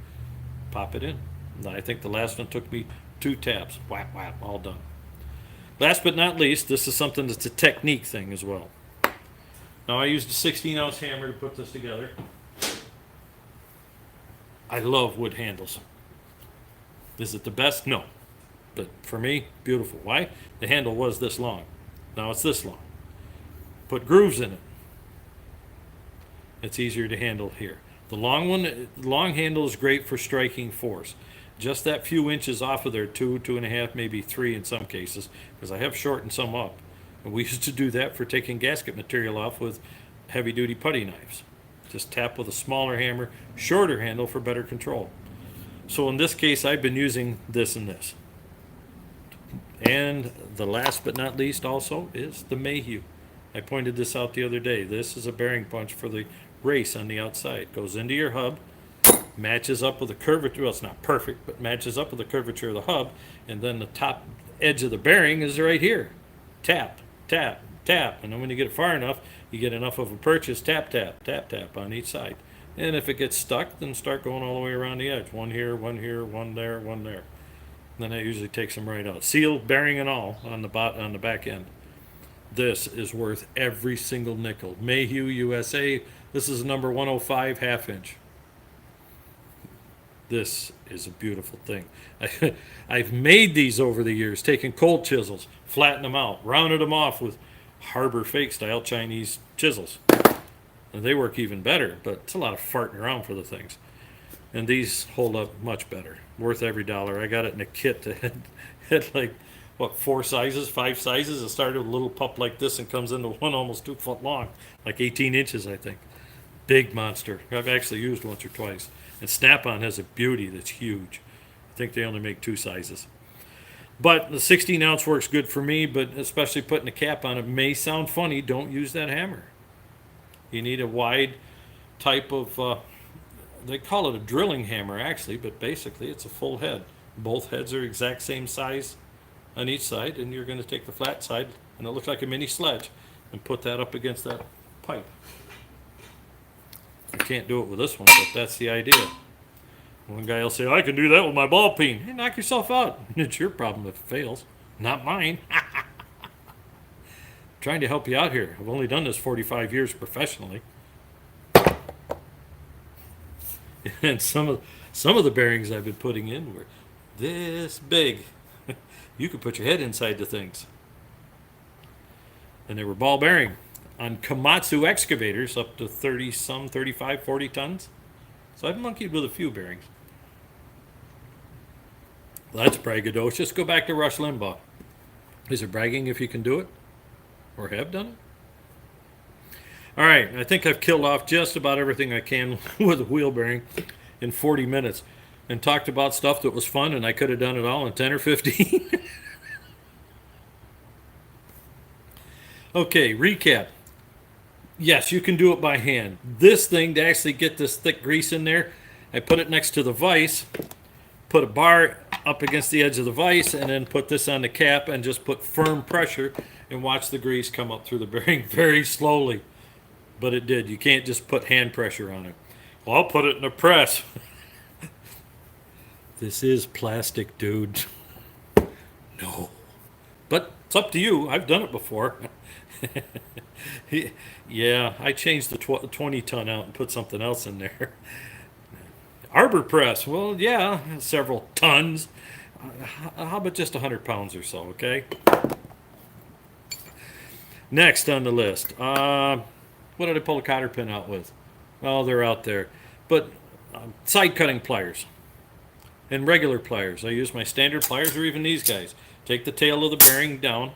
pop it in. And I think the last one took me 2 taps. Whap, whap, all done. Last but not least, this is something that's a technique thing as well. Now I used a 16-ounce hammer to put this together. I love wood handles. Is it the best? No. But for me, beautiful. Why? The handle was this long. Now it's this long. Put grooves in it. It's easier to handle here. The long handle is great for striking force. Just that few inches off of there, 2, 2.5, maybe 3 in some cases, because I have shortened some up. And we used to do that for taking gasket material off with heavy-duty putty knives. Just tap with a smaller hammer, shorter handle for better control. So in this case, I've been using this and this. And the last but not least also is the Mayhew. I pointed this out the other day. This is a bearing punch for the race on the outside. Goes into your hub, matches up with the curvature. Well, it's not perfect, but matches up with the curvature of the hub. And then the top edge of the bearing is right here. Tap, tap, tap. And then when you get it far enough, you get enough of a purchase, tap, tap, tap, tap on each side. And if it gets stuck, then start going all the way around the edge. One here, one there, one there. Then that usually takes them right out. Sealed, bearing and all on the back end. This is worth every single nickel. Mayhew USA. This is number 105 half inch. This is a beautiful thing. I've made these over the years, taken cold chisels, flattened them out, rounded them off with Harbor Fake style Chinese chisels. And they work even better, but it's a lot of farting around for the things. And these hold up much better. Worth every dollar. I got it in a kit that had like, what, 4 sizes, 5 sizes. It started with a little pup like this and comes into one almost 2 foot long, like 18 inches, I think. Big monster. I've actually used once or twice. And Snap-on has a beauty that's huge. I think they only make 2 sizes. But the 16 ounce works good for me, but especially putting a cap on it may sound funny. Don't use that hammer. You need a wide type of, they call it a drilling hammer actually, but basically it's a full head. Both heads are exact same size on each side, and you're going to take the flat side, and it looks like a mini sledge, and put that up against that pipe. I can't do it with this one, but that's the idea. One guy will say, I can do that with my ball peen. Hey, knock yourself out. It's your problem if it fails, not mine. Trying to help you out here. I've only done this 45 years professionally. And some of the bearings I've been putting in were this big. You could put your head inside the things. And they were ball bearing on Komatsu excavators up to 35, 40 tons. So I've monkeyed with a few bearings. Well, that's braggadocious. Go back to Rush Limbaugh. Is it bragging if you can do it? Or have done it? All right, I think I've killed off just about everything I can with a wheel bearing in 40 minutes and talked about stuff that was fun, and I could have done it all in 10 or 15. Okay, recap. Yes, you can do it by hand. This thing, to actually get this thick grease in there, I put it next to the vise, put a bar up against the edge of the vise, and then put this on the cap and just put firm pressure and watch the grease come up through the bearing very slowly. But it did. You can't just put hand pressure on it. Well, I'll put it in a press. This is plastic, dude. No. But it's up to you. I've done it before. Yeah, I changed the 20 ton out and put something else in there. Arbor press. Well, yeah, several tons. How about just 100 pounds or so, okay? Next on the list. What did I pull a cotter pin out with? Oh, they're out there. But side cutting pliers and regular pliers. I use my standard pliers or even these guys. Take the tail of the bearing down.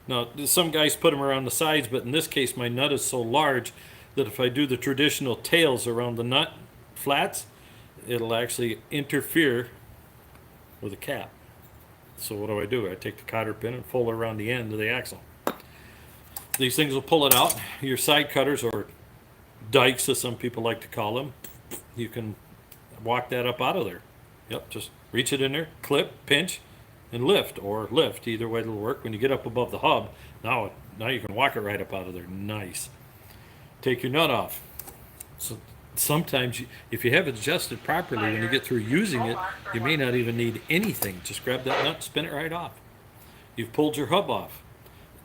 Now, some guys put them around the sides, but in this case, my nut is so large that if I do the traditional tails around the nut flats, it'll actually interfere with the cap. So what do? I take the cotter pin and pull it around the end of the axle. These things will pull it out. Your side cutters, or dikes as some people like to call them, you can walk that up out of there. Yep, just reach it in there, clip, pinch, and lift, or lift. Either way it'll work. When you get up above the hub, now you can walk it right up out of there. Nice. Take your nut off. So sometimes, if you have it adjusted properly, when you get through using it, you may not even need anything. Just grab that nut, spin it right off. You've pulled your hub off.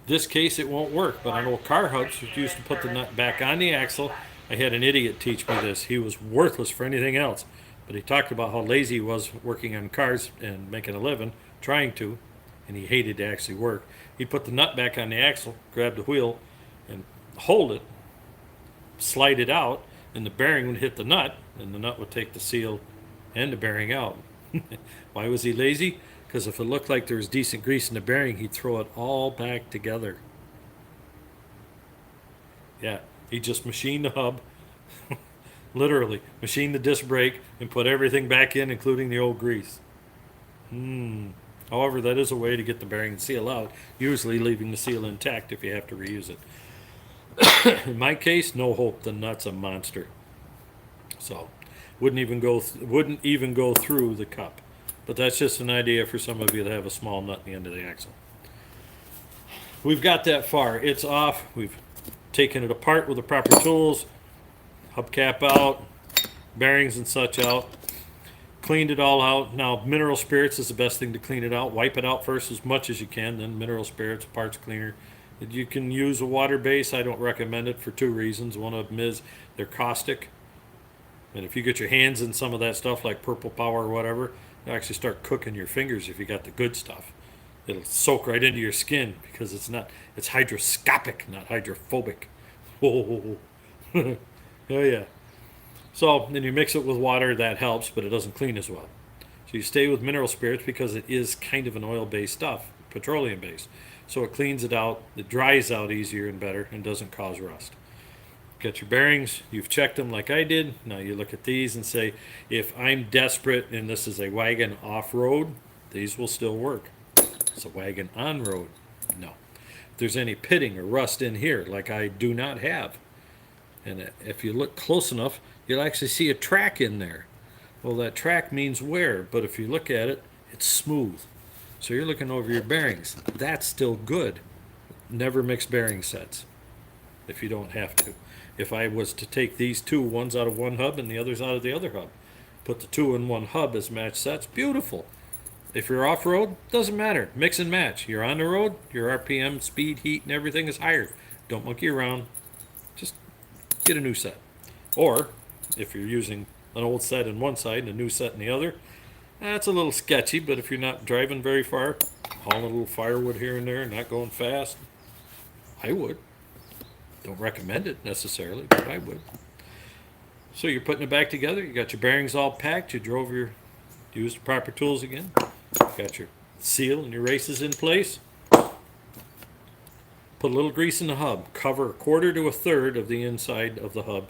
This case it won't work, but on old car hubs, you used to put the nut back on the axle. I had an idiot teach me this. He was worthless for anything else, but he talked about how lazy he was working on cars and making a living, trying to, and he hated to actually work. He'd put the nut back on the axle, grab the wheel, and hold it, slide it out, and the bearing would hit the nut, and the nut would take the seal and the bearing out. Why was he lazy? Because if it looked like there was decent grease in the bearing, he'd throw it all back together. Yeah, he just machined the hub, literally machined the disc brake, and put everything back in, including the old grease. However, that is a way to get the bearing and seal out, usually leaving the seal intact if you have to reuse it. In my case, no hope. The nut's a monster, so wouldn't even go through the cup. But that's just an idea for some of you that have a small nut in the end of the axle. We've got that far. It's off. We've taken it apart with the proper tools, hubcap out, bearings and such out. Cleaned it all out. Now, mineral spirits is the best thing to clean it out. Wipe it out first as much as you can, then mineral spirits, parts cleaner. You can use a water base. I don't recommend it for two reasons. One of them is they're caustic. And if you get your hands in some of that stuff like Purple Power or whatever, you'll actually start cooking your fingers if you got the good stuff. It'll soak right into your skin because it's hydroscopic, not hydrophobic. Whoa. Oh, yeah. So then you mix it with water, that helps, but it doesn't clean as well. So you stay with mineral spirits because it is kind of an oil-based stuff, petroleum-based. So it cleans it out, it dries out easier and better, and doesn't cause rust. Got your bearings, you've checked them like I did. Now you look at these and say, if I'm desperate and this is a wagon off-road, these will still work. It's a wagon on-road, no. If there's any pitting or rust in here, like I do not have, and if you look close enough, you'll actually see a track in there. Well, that track means wear, but if you look at it, it's smooth. So you're looking over your bearings. That's still good. Never mix bearing sets if you don't have to. If I was to take these two, one's out of one hub and the other's out of the other hub, put the two in one hub as match sets, beautiful. If you're off-road, doesn't matter. Mix and match. You're on the road, your RPM, speed, heat, and everything is higher. Don't monkey around. Just get a new set. Or, if you're using an old set in one side and a new set in the other, that's a little sketchy, but if you're not driving very far, hauling a little firewood here and there, not going fast, I would. Don't recommend it necessarily, but I would. So you're putting it back together, you got your bearings all packed, you used the proper tools again, got your seal and your races in place. Put a little grease in the hub, cover 1/4 to 1/3 of the inside of the hub,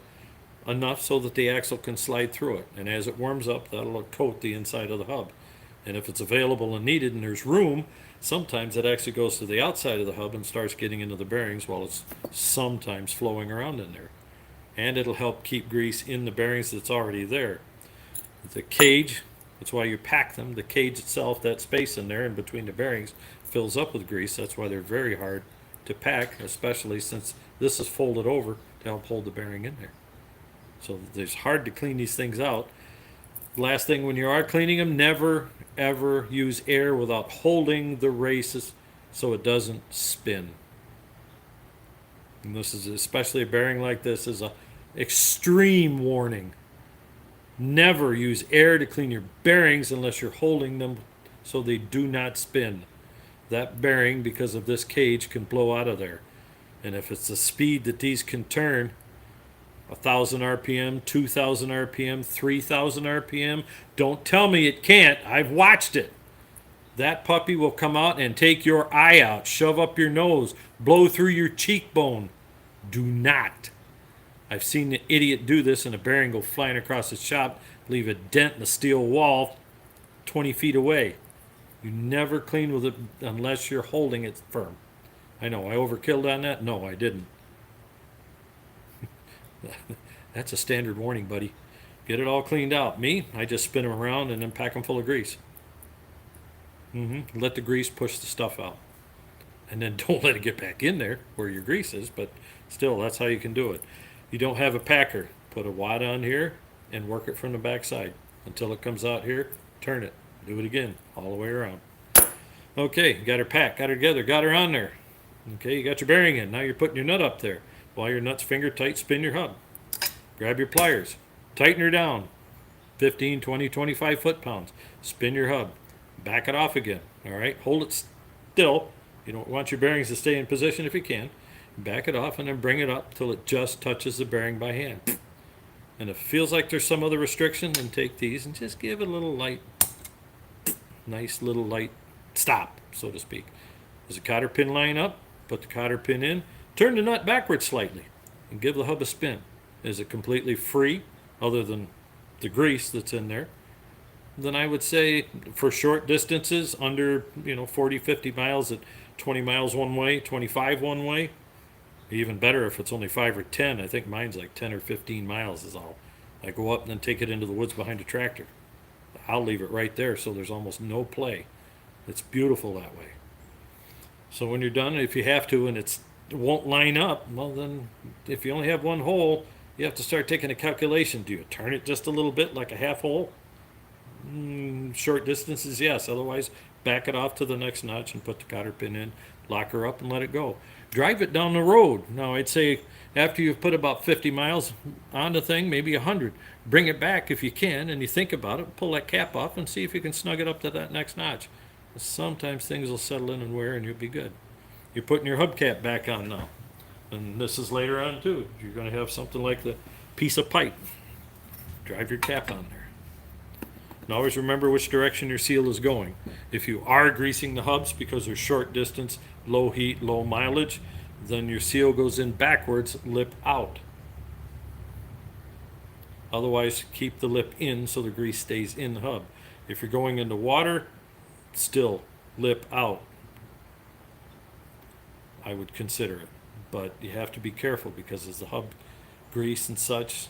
enough so that the axle can slide through it. And as it warms up, that'll coat the inside of the hub. And if it's available and needed and there's room, sometimes it actually goes to the outside of the hub and starts getting into the bearings while it's sometimes flowing around in there. And it'll help keep grease in the bearings that's already there. The cage, that's why you pack them. The cage itself, that space in there in between the bearings, fills up with grease. That's why they're very hard to pack, especially since this is folded over to help hold the bearing in there. So it's hard to clean these things out. Last thing, when you are cleaning them, never ever use air without holding the races so it doesn't spin. And this is especially a bearing like this is a extreme warning. Never use air to clean your bearings unless you're holding them so they do not spin. That bearing, because of this cage, can blow out of there. And if it's the speed that these can turn, 1,000 RPM, 2,000 RPM, 3,000 RPM, don't tell me it can't. I've watched it. That puppy will come out and take your eye out, shove up your nose, blow through your cheekbone. Do not. I've seen the idiot do this and a bearing go flying across his shop, leave a dent in the steel wall 20 feet away. You never clean with it unless you're holding it firm. I know, I overkilled on that? No, I didn't. That's a standard warning, buddy. Get it all cleaned out. Me, I just spin them around and then pack them full of grease. Let the grease push the stuff out. And then don't let it get back in there where your grease is, but still, that's how you can do it. You don't have a packer, put a wad on here and work it from the back side until it comes out here. Turn it, do it again, all the way around. Okay, got her packed, got her together, got her on there. Okay, you got your bearing in. Now you're putting your nut up there. While your nut's finger tight, spin your hub. Grab your pliers, tighten her down, 15, 20, 25 foot-pounds. Spin your hub, back it off again. All right, hold it still. You don't want your bearings to stay in position if you can. Back it off and then bring it up till it just touches the bearing by hand. And if it feels like there's some other restriction, then take these and just give it a little light, nice little light stop, so to speak. Does the cotter pin line up? Put the cotter pin in. Turn the nut backwards slightly and give the hub a spin. Is it completely free other than the grease that's in there? Then I would say for short distances under 40, 50 miles at 20 miles one way, 25 one way, even better if it's only 5 or 10. I think mine's like 10 or 15 miles is all. I go up and then take it into the woods behind a tractor. I'll leave it right there so there's almost no play. It's beautiful that way. So when you're done, if you have to and it won't line up, well then if you only have one hole, you have to start taking a calculation. Do you turn it just a little bit like a half hole? Short distances, yes. Otherwise, back it off to the next notch and put the cotter pin in, lock her up and let it go. Drive it down the road. Now, I'd say after you've put about 50 miles on the thing, maybe 100, bring it back if you can and you think about it, pull that cap off and see if you can snug it up to that next notch. Sometimes things will settle in and wear and you'll be good. You're putting your hubcap back on now. And this is later on too. You're going to have something like the piece of pipe. Drive your cap on there. And always remember which direction your seal is going. If you are greasing the hubs because they're short distance, low heat, low mileage, then your seal goes in backwards, lip out. Otherwise, keep the lip in so the grease stays in the hub. If you're going into water, still lip out. I would consider it. But you have to be careful because as the hub grease and such,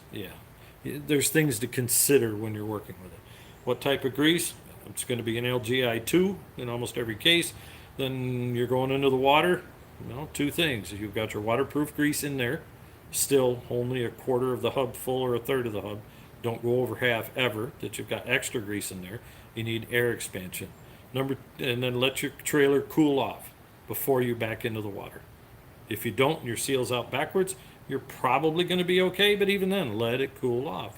there's things to consider when you're working with it. What type of grease? It's going to be an LGI2 in almost every case. Then you're going into the water. Two things. If you've got your waterproof grease in there, still only a quarter of the hub full or a third of the hub. Don't go over half ever that you've got extra grease in there. You need air expansion. And then let your trailer cool off before you back into the water. If you don't and your seal's out backwards, you're probably going to be okay, but even then, let it cool off.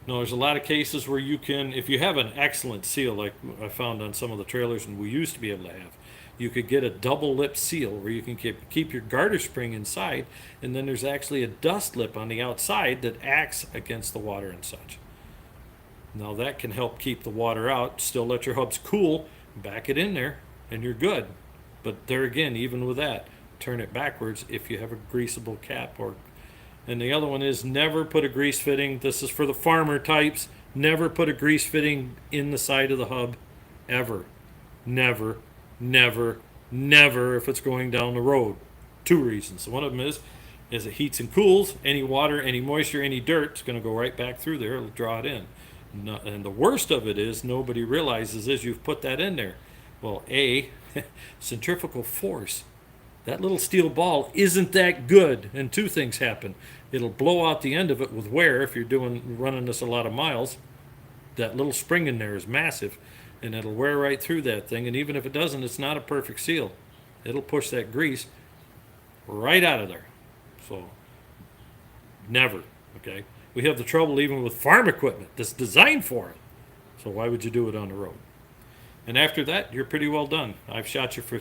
Now, there's a lot of cases where you can, if you have an excellent seal, like I found on some of the trailers and we used to be able to have, you could get a double lip seal where you can keep your garter spring inside, and then there's actually a dust lip on the outside that acts against the water and such. Now that can help keep the water out, still let your hubs cool, back it in there, and you're good. But there again, even with that, turn it backwards if you have a greasable cap. And the other one is never put a grease fitting. This is for the farmer types. Never put a grease fitting in the side of the hub, ever. Never, never, never if it's going down the road. 2 reasons. One of them is it heats and cools. Any water, any moisture, any dirt is going to go right back through there. It'll draw it in. And the worst of it is nobody realizes is you've put that in there. Well, centrifugal force that little steel ball isn't that good, and two things happen. It'll blow out the end of it with wear if you're running this a lot of miles. That little spring in there is massive, and it'll wear right through that thing. And even if it doesn't, it's not a perfect seal. It'll push that grease right out of there. So never, okay? We have the trouble even with farm equipment that's designed for it. So why would you do it on the road? And after that, you're pretty well done. I've shot you for,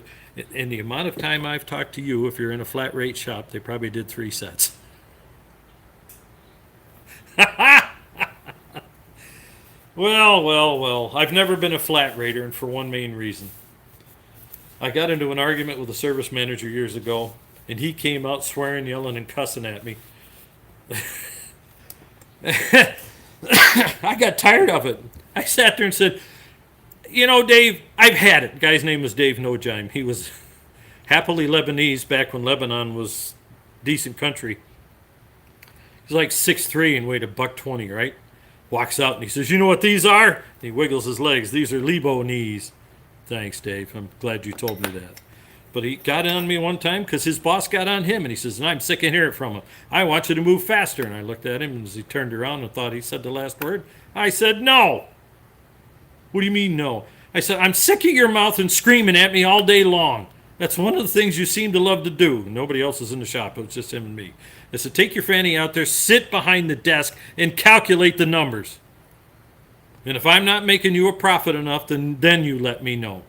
in the amount of time I've talked to you, if you're in a flat rate shop, they probably did 3 sets. Well. I've never been a flat rater, and for one main reason. I got into an argument with a service manager years ago, and he came out swearing, yelling, and cussing at me. I got tired of it. I sat there and said, you know, Dave, I've had it. The guy's name was Dave Nojime. He was happily Lebanese back when Lebanon was decent country. He's like 6'3" and weighed $120, right? Walks out and he says, you know what these are? And he wiggles his legs. These are Lebo knees. Thanks, Dave. I'm glad you told me that. But he got on me one time because his boss got on him, and he says, and I'm sick of hearing from him. I want you to move faster. And I looked at him, and as he turned around and thought he said the last word, I said, no. What do you mean, no? I said, I'm sick of your mouth and screaming at me all day long. That's one of the things you seem to love to do. Nobody else was in the shop. It was just him and me. I said, take your fanny out there, sit behind the desk, and calculate the numbers. And if I'm not making you a profit enough, then you let me know.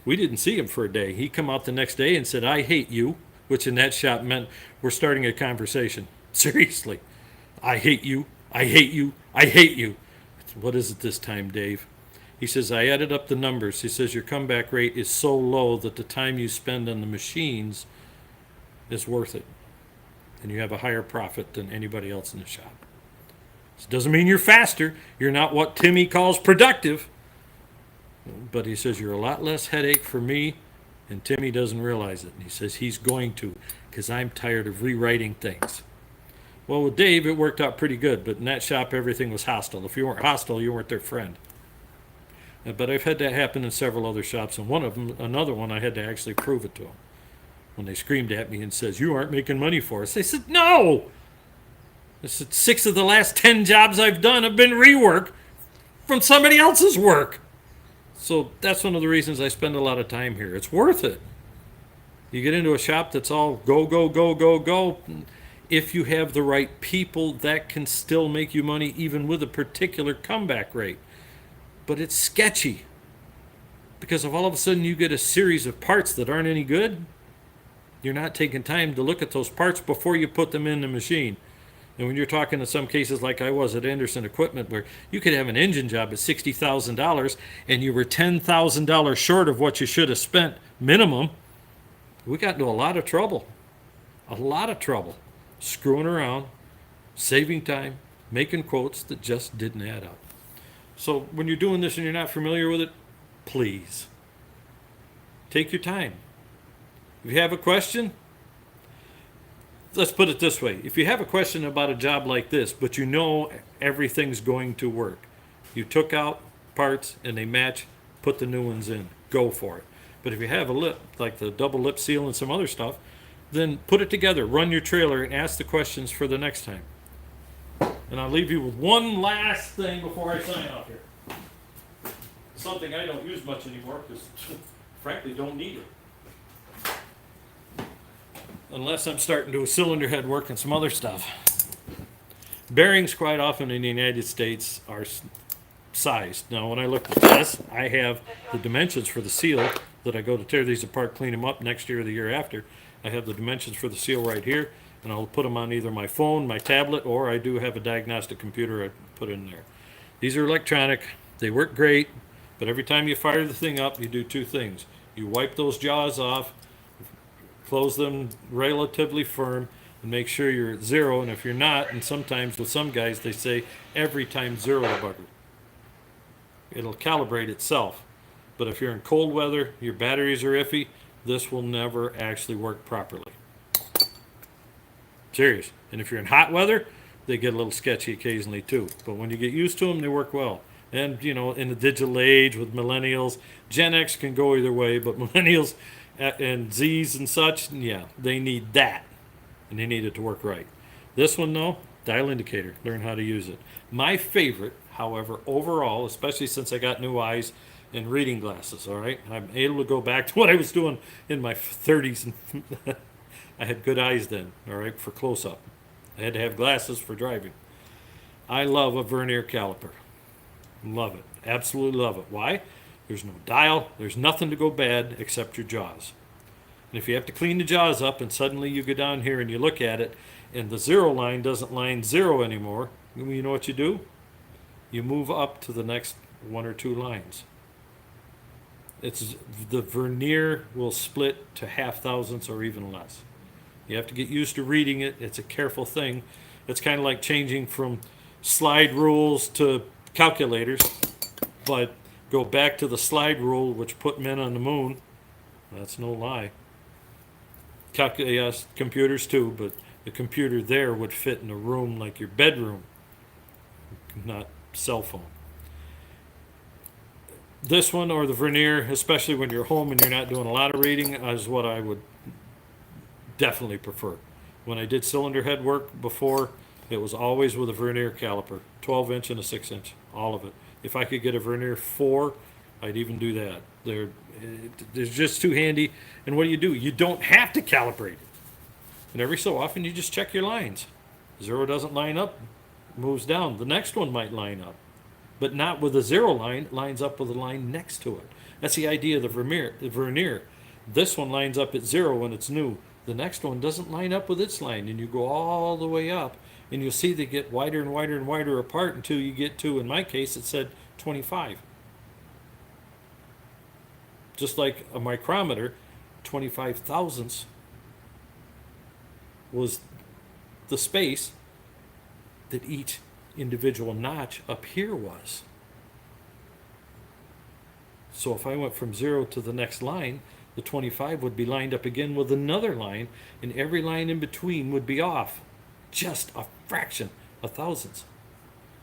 We didn't see him for a day. He come out the next day and said, I hate you, which in that shop meant we're starting a conversation. Seriously. I hate you. I hate you. I hate you. What is it this time, Dave? He says, I added up the numbers. He says, your comeback rate is so low that the time you spend on the machines is worth it. And you have a higher profit than anybody else in the shop. It doesn't mean you're faster. You're not what Timmy calls productive. But he says, you're a lot less headache for me, and Timmy doesn't realize it. And he says he's going to, because I'm tired of rewriting things. Well, with Dave, it worked out pretty good, but in that shop, everything was hostile. If you weren't hostile, you weren't their friend. But I've had that happen in several other shops, and one of them, another one, I had to actually prove it to them. When they screamed at me and says, you aren't making money for us. I said, no! I said, 6 of the last 10 jobs I've done have been rework from somebody else's work. So that's one of the reasons I spend a lot of time here. It's worth it. You get into a shop that's all go, go, go, go, go. If you have the right people, that can still make you money even with a particular comeback rate. But it's sketchy. Because if all of a sudden you get a series of parts that aren't any good, you're not taking time to look at those parts before you put them in the machine. And when you're talking in some cases like I was at Anderson Equipment, where you could have an engine job at $60,000 and you were $10,000 short of what you should have spent minimum, we got into a lot of trouble. A lot of trouble. Screwing around, saving time, making quotes that just didn't add up. So when you're doing this and you're not familiar with it, please take your time. If you have a question, let's put it this way. If you have a question about a job like this, but you know everything's going to work, you took out parts and they match, put the new ones in. Go for it. But if you have a lip, like the double lip seal and some other stuff, then put it together, run your trailer, and ask the questions for the next time. And I'll leave you with one last thing before I sign off here. Something I don't use much anymore because, frankly, don't need it. Unless I'm starting to do a cylinder head work and some other stuff. Bearings quite often in the United States are sized. Now when I look at this, I have the dimensions for the seal that I go to tear these apart, clean them up next year or the year after. I have the dimensions for the seal right here, and I'll put them on either my phone, my tablet, or I do have a diagnostic computer I put in there. These are electronic. They work great, but every time you fire the thing up, you do 2 things. You wipe those jaws off, close them relatively firm, and make sure you're at 0. And if you're not, and sometimes with some guys they say every time 0 the bugger. It'll calibrate itself. But if you're in cold weather, your batteries are iffy, this will never actually work properly. Serious. And if you're in hot weather, they get a little sketchy occasionally too. But when you get used to them, they work well. And, you know, in the digital age with millennials, Gen X can go either way, but millennials and Z's and such, yeah, they need that, and they need it to work right. This one, though, dial indicator. Learn how to use it. My favorite, however, overall, especially since I got new eyes and reading glasses, all right, I'm able to go back to what I was doing in my 30s. And I had good eyes then, all right, for close up. I had to have glasses for driving. I love a vernier caliper. Love it. Absolutely love it. Why? There's no dial. There's nothing to go bad except your jaws. And if you have to clean the jaws up and suddenly you go down here and you look at it and the zero line doesn't line zero anymore, you know what you do? You move up to the next one or two lines. It's the vernier will split to half thousandths or even less. You have to get used to reading it. It's a careful thing. It's kind of like changing from slide rules to calculators, but go back to the slide rule, which put men on the moon. That's no lie. Yes, computers too, but the computer there would fit in a room like your bedroom, not cell phone. This one or the vernier, especially when you're home and you're not doing a lot of reading, is what I would definitely prefer. When I did cylinder head work before, it was always with a vernier caliper, 12-inch and a 6-inch, all of it. If I could get a vernier 4, I'd even do that. They're just too handy. And what do? You don't have to calibrate it. And every so often, you just check your lines. Zero doesn't line up, moves down. The next one might line up, but not with a zero line. It lines up with a line next to it. That's the idea of the vernier. This one lines up at zero when it's new. The next one doesn't line up with its line, and you go all the way up, and you'll see they get wider and wider and wider apart until you get to, in my case, it said 25. Just like a micrometer, 25 thousandths was the space that each individual notch up here was. So if I went from zero to the next line, the 25 would be lined up again with another line, and every line in between would be off just a fraction of thousandths.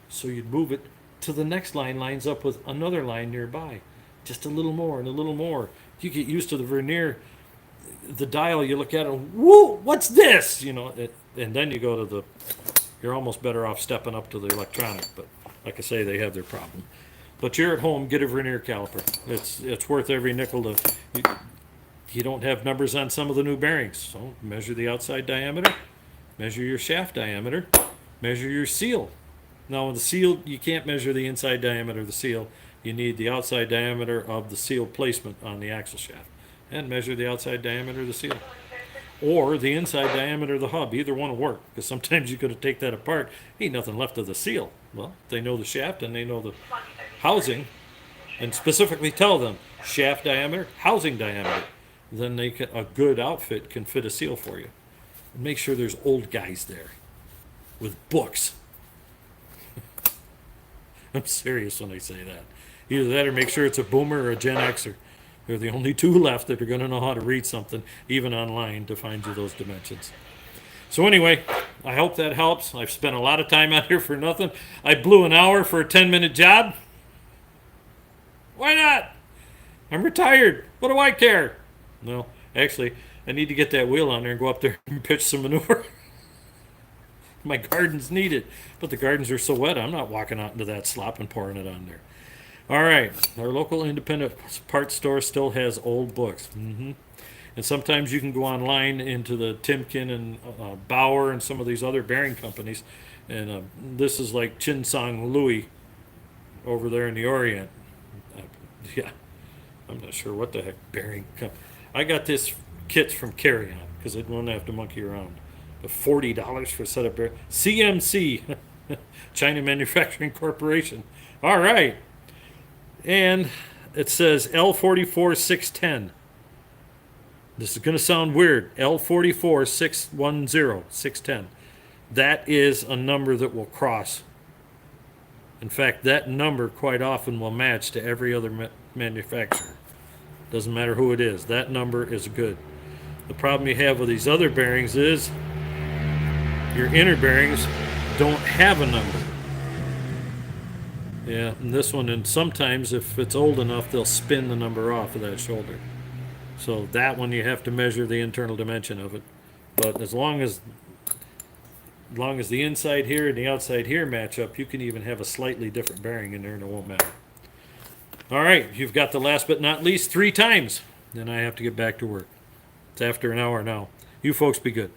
So you'd move it to the next line, lines up with another line nearby. Just a little more and a little more. You get used to the vernier, the dial, you look at it, whoa, what's this? And then you go to you're almost better off stepping up to the electronic, but like I say, they have their problem. But you're at home, get a vernier caliper. It's worth every nickel you don't have numbers on some of the new bearings. So measure the outside diameter, measure your shaft diameter, measure your seal. Now with the seal, you can't measure the inside diameter of the seal. You need the outside diameter of the seal placement on the axle shaft, and measure the outside diameter of the seal. Or the inside diameter of the hub. Either one will work, because sometimes you could take that apart. Ain't nothing left of the seal. Well, they know the shaft and they know the housing, and specifically tell them shaft diameter, housing diameter. Then a good outfit can fit a seal for you. And make sure there's old guys there with books. I'm serious when I say that. Either that or make sure it's a boomer or a Gen Xer. They're the only two left that are going to know how to read something, even online, to find you those dimensions. So anyway, I hope that helps. I've spent a lot of time out here for nothing. I blew an hour for a 10-minute job. Why not? I'm retired. What do I care? No, actually, I need to get that wheel on there and go up there and pitch some manure. My gardens need it, but the gardens are so wet, I'm not walking out into that slop and pouring it on there. All right, our local independent parts store still has old books. And sometimes you can go online into the Timken and Bauer and some of these other bearing companies, and this is like Chinsong Louis over there in the Orient. Yeah, I'm not sure what the heck bearing company. I got this kits from Carry On because I don't have to monkey around. But $40 for a set of bearings. CMC, China Manufacturing Corporation. All right. And it says L44 610. This is going to sound weird. L44 610, 610. That is a number that will cross. In fact, that number quite often will match to every other manufacturer. Doesn't matter who it is. That number is good. The problem you have with these other bearings is your inner bearings don't have a number. Yeah, and this one, and sometimes if it's old enough, they'll spin the number off of that shoulder. So that one you have to measure the internal dimension of it. But as long as the inside here and the outside here match up, you can even have a slightly different bearing in there and it won't matter. All right, you've got the last but not least 3 times. Then I have to get back to work. It's after an hour now. You folks be good.